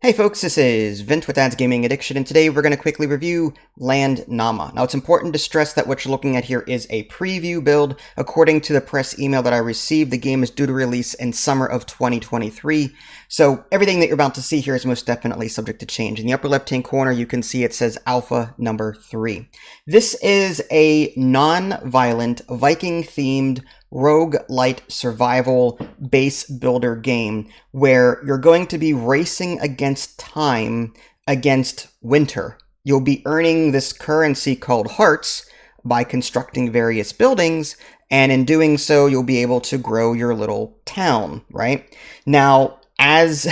Hey folks, this is Vint with Ads Gaming Addiction, and today we're going to quickly review Landnama. Now it's important to stress that what you're looking at here is a preview build. According to the press email that I received, the game is due to release in summer of 2023, so everything that you're about to see here is most definitely subject to change. In the upper left-hand corner, you can see it says Alpha number 3. This is a non-violent, Viking-themed roguelite survival base builder game where you're going to be racing against time, against winter. You'll be earning this currency called hearts by constructing various buildings, and in doing so, you'll be able to grow your little town, right? Now, as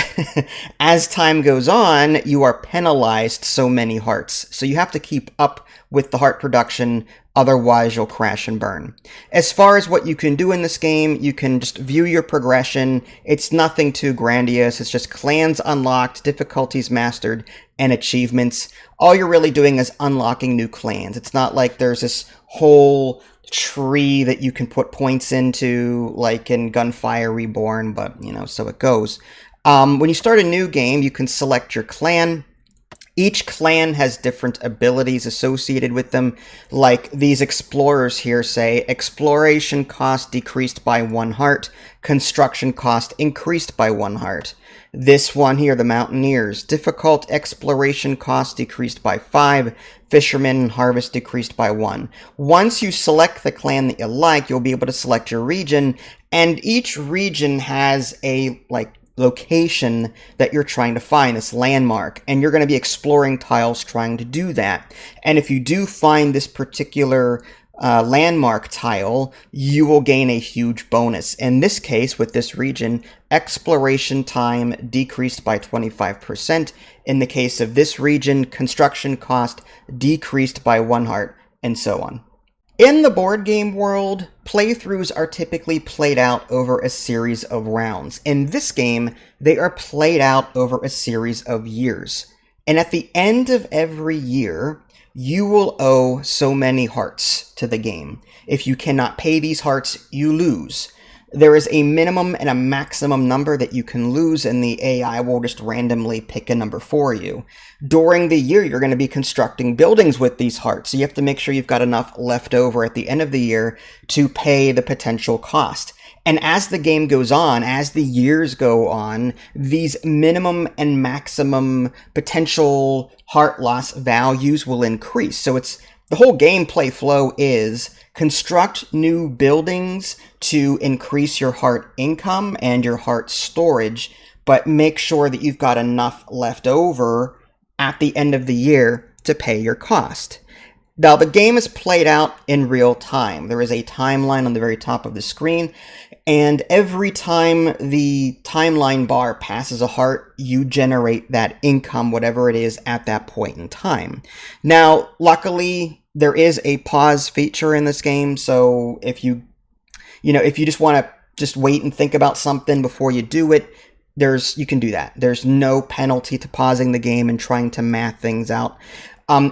time goes on, you are penalized so many hearts. So you have to keep up with the heart production, otherwise you'll crash and burn. As far as what you can do in this game, you can just view your progression. It's nothing too grandiose. It's just clans unlocked, difficulties mastered, and achievements. All you're really doing is unlocking new clans. It's not like there's this whole tree that you can put points into, like in Gunfire Reborn, but, so it goes. When you start a new game, you can select your clan. Each clan has different abilities associated with them, like these explorers here say, exploration cost decreased by 1 heart, construction cost increased by 1 heart. This one here, the mountaineers, difficult exploration cost decreased by 5, fishermen and harvest decreased by 1. Once you select the clan that you like, you'll be able to select your region, and each region has a, location that you're trying to find, this landmark, and you're going to be exploring tiles trying to do that. And if you do find this particular landmark tile, you will gain a huge bonus. In this case, with this region, exploration time decreased by 25%. In the case of this region, construction cost decreased by 1 heart, and so on. In the board game world, playthroughs are typically played out over a series of rounds. In this game, they are played out over a series of years. And at the end of every year, you will owe so many hearts to the game. If you cannot pay these hearts, you lose. There is a minimum and a maximum number that you can lose, and the AI will just randomly pick a number for you. During the year, you're going to be constructing buildings with these hearts, so you have to make sure you've got enough left over at the end of the year to pay the potential cost. And as the game goes on, as the years go on, these minimum and maximum potential heart loss values will increase. So the whole gameplay flow is construct new buildings to increase your heart income and your heart storage, but make sure that you've got enough left over at the end of the year to pay your cost. Now, the game is played out in real time. There is a timeline on the very top of the screen, and every time the timeline bar passes a heart, you generate that income, whatever it is, at that point in time. Now, luckily, there is a pause feature in this game, so if you just want to just wait and think about something before you do it, you can do that. There's no penalty to pausing the game and trying to math things out.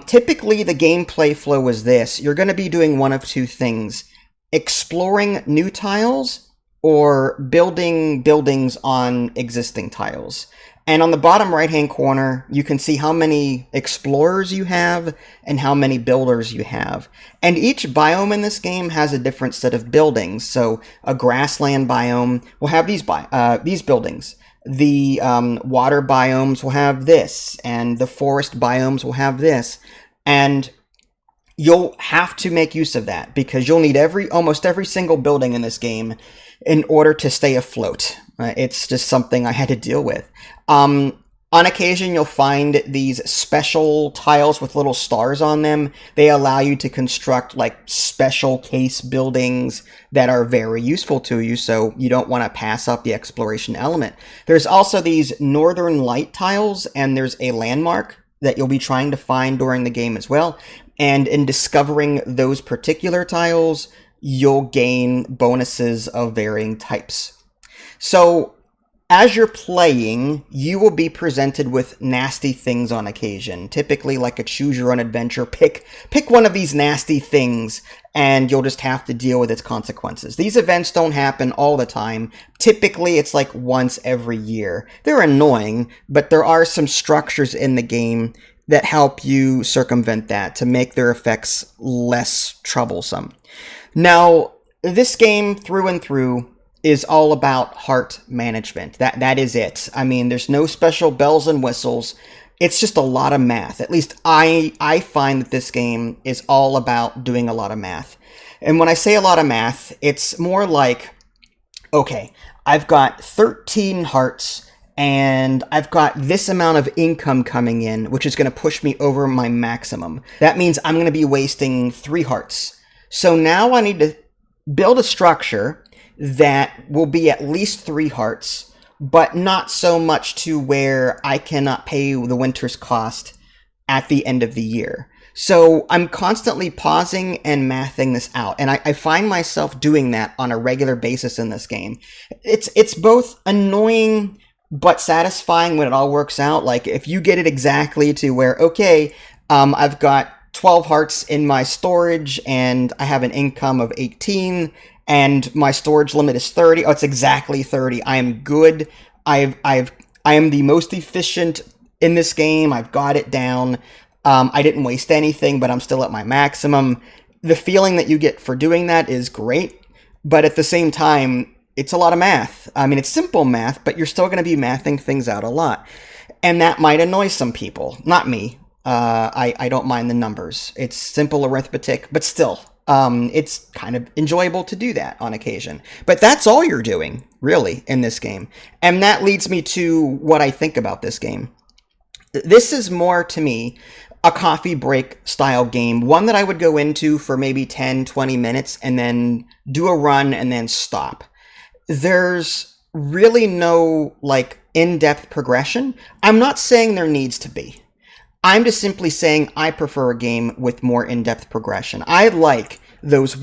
Typically, the gameplay flow is this. You're going to be doing one of two things: exploring new tiles or building buildings on existing tiles. And on the bottom right-hand corner, you can see how many explorers you have and how many builders you have. And each biome in this game has a different set of buildings. So a grassland biome will have these buildings. The water biomes will have this, and the forest biomes will have this. And you'll have to make use of that because you'll need almost every single building in this game in order to stay afloat. It's just something I had to deal with. On occasion, you'll find these special tiles with little stars on them. They allow you to construct special case buildings that are very useful to you, so you don't want to pass up the exploration element. There's also these northern light tiles, and there's a landmark that you'll be trying to find during the game as well. And in discovering those particular tiles, you'll gain bonuses of varying types. So as you're playing, you will be presented with nasty things on occasion. Typically, like a choose your own adventure. Pick one of these nasty things, and you'll just have to deal with its consequences. These events don't happen all the time. Typically, it's like once every year. They're annoying, but there are some structures in the game that help you circumvent that to make their effects less troublesome. Now, this game, through and through, is all about heart management. That is it. I mean, there's no special bells and whistles. It's just a lot of math. At least I find that this game is all about doing a lot of math. And when I say a lot of math, it's more like, okay, I've got 13 hearts and I've got this amount of income coming in, which is going to push me over my maximum. That means I'm going to be wasting 3 hearts. So now I need to build a structure that will be at least 3 hearts, but not so much to where I cannot pay the winter's cost at the end of the year. So I'm constantly pausing and mathing this out, and I find myself doing that on a regular basis in this game. It's both annoying but satisfying when it all works out. Like, if you get it exactly to where, okay, I've got 12 hearts in my storage, and I have an income of 18, and my storage limit is 30. Oh, it's exactly 30. I am good. I am the most efficient in this game. I've got it down. I didn't waste anything, but I'm still at my maximum. The feeling that you get for doing that is great, but at the same time, it's a lot of math. I mean, it's simple math, but you're still going to be mathing things out a lot. And that might annoy some people. Not me. I don't mind the numbers. It's simple arithmetic, but still, it's kind of enjoyable to do that on occasion. But that's all you're doing, really, in this game. And that leads me to what I think about this game. This is more, to me, a coffee break style game. One that I would go into for maybe 10, 20 minutes and then do a run and then stop. There's really no, like, in-depth progression. I'm not saying there needs to be. I'm just simply saying I prefer a game with more in-depth progression. I like those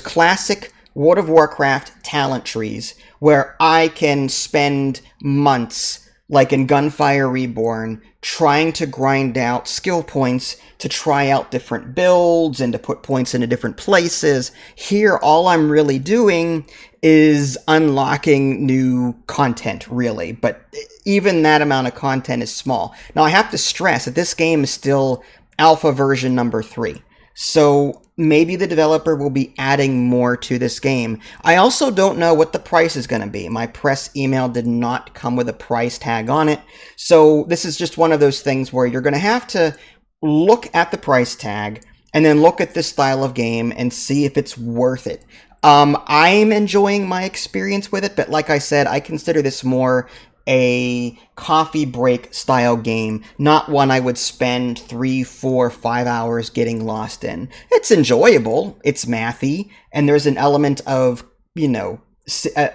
classic World of Warcraft talent trees where I can spend months, like in Gunfire Reborn, trying to grind out skill points to try out different builds and to put points into different places. Here, all I'm really doing is unlocking new content, really. But even that amount of content is small. Now, I have to stress that this game is still alpha version number 3. So maybe the developer will be adding more to this game. I also don't know what the price is going to be. My press email did not come with a price tag on it. So this is just one of those things where you're going to have to look at the price tag and then look at this style of game and see if it's worth it. I'm enjoying my experience with it, but like I said, I consider this more a coffee break style game, not one I would spend 3, 4, 5 hours getting lost in. It's enjoyable, it's mathy, and there's an element of, you know,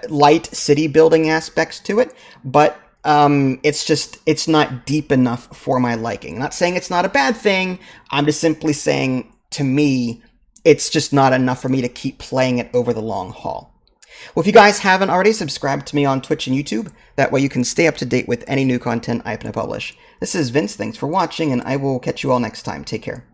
light city building aspects to it, but it's not deep enough for my liking. I'm not saying it's not a bad thing, I'm just simply saying, to me, it's just not enough for me to keep playing it over the long haul. Well, if you guys haven't already, subscribe to me on Twitch and YouTube. That way you can stay up to date with any new content I happen to publish. This is Vince, thanks for watching, and I will catch you all next time. Take care.